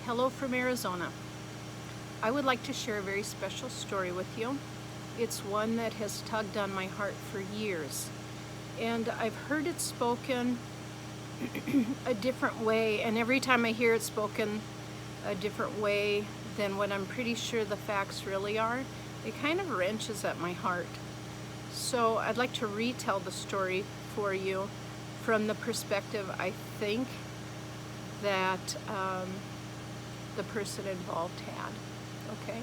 Hello from Arizona. I would like to share a very special story with you. It's one that has tugged on my heart for years, and I've heard it spoken a different way, and every time I hear it spoken a different way than what I'm pretty sure the facts really are, it kind of wrenches at my heart. So I'd like to retell the story for you from the perspective I think that the person involved had. Okay?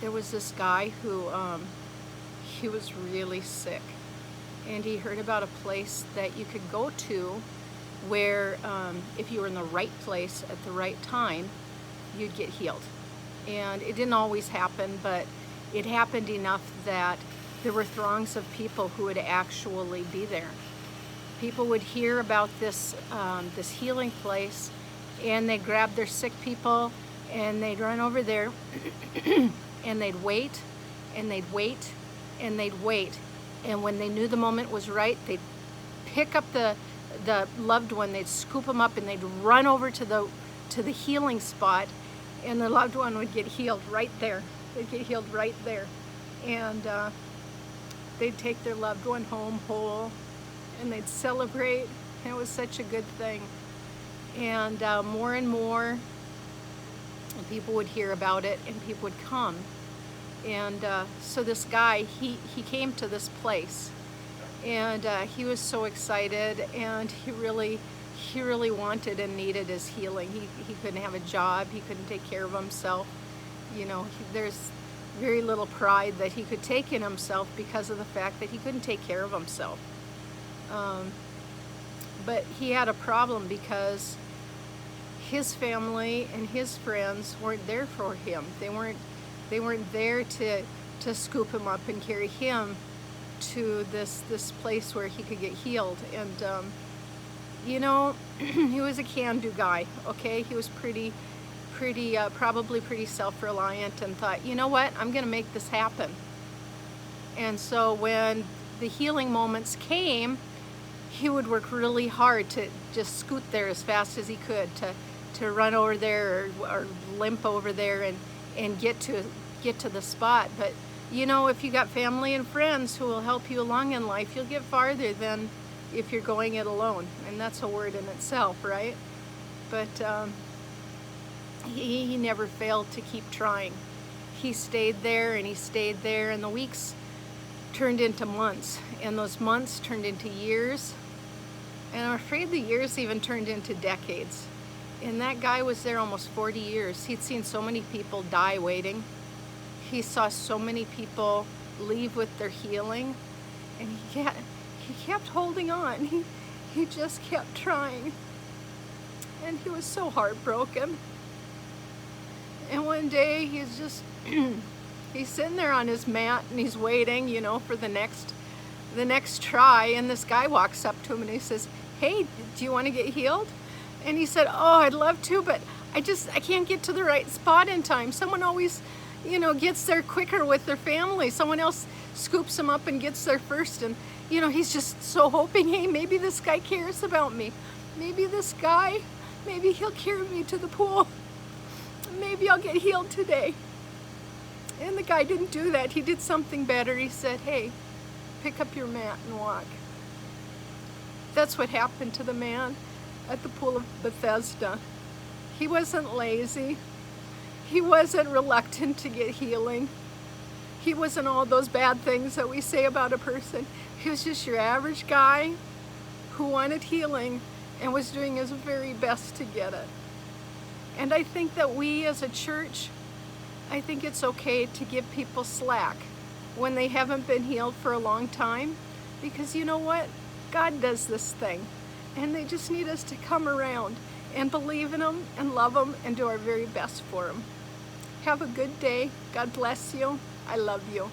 There was this guy who he was really sick, and he heard about a place that you could go to where if you were in the right place at the right time, you'd get healed. And it didn't always happen, but it happened enough that there were throngs of people who would actually be there. People would hear about this this healing place, and they'd grab their sick people and they'd run over there and they'd wait and they'd wait and they'd wait, and when they knew the moment was right, they'd pick up the loved one, they'd scoop them up, and they'd run over to the healing spot, and the loved one would get healed right there. They'd get healed right there, and they'd take their loved one home whole, and they'd celebrate, and it was such a good thing. And more and more people would hear about it, and people would come. And so this guy, he came to this place, and he was so excited, and he really wanted and needed his healing. He couldn't have a job, he couldn't take care of himself. You know, there's very little pride that he could take in himself because of the fact that he couldn't take care of himself. But he had a problem because his family and his friends weren't there for him. They weren't there to scoop him up and carry him to this place where he could get healed. And you know, he was a can-do guy. Okay, he was probably pretty self-reliant, and thought, you know what, I'm gonna make this happen. And so when the healing moments came, he would work really hard to just scoot there as fast as he could, to run over there or limp over there and get to the spot. But you know, if you got family and friends who will help you along in life, you'll get farther than if you're going it alone. And that's a word in itself, right? But he never failed to keep trying. He stayed there and he stayed there, and the weeks turned into months, and those months turned into years, and I'm afraid the years even turned into decades. And that guy was there almost 40 years. He'd seen so many people die waiting. He saw so many people leave with their healing, and he kept holding on. He just kept trying, and he was so heartbroken. And one day he's just he's sitting there on his mat, and he's waiting, you know, for the next try, and this guy walks up to him and he says, "Hey, do you want to get healed?" And he said, "Oh, I'd love to, but I can't get to the right spot in time. Someone always, you know, gets there quicker with their family. Someone else scoops them up and gets there first." And you know, he's just so hoping, hey, maybe this guy cares about me. Maybe this guy, maybe he'll carry me to the pool. Maybe I'll get healed today. And the guy didn't do that. He did something better. He said, "Hey, pick up your mat and walk." That's what happened to the man at the pool of Bethesda. He wasn't lazy. He wasn't reluctant to get healing. He wasn't all those bad things that we say about a person. He was just your average guy who wanted healing and was doing his very best to get it. And I think that we as a church, I think it's okay to give people slack when they haven't been healed for a long time, because you know what? God does this thing, and they just need us to come around and believe in them and love them and do our very best for them. Have a good day. God bless you. I love you.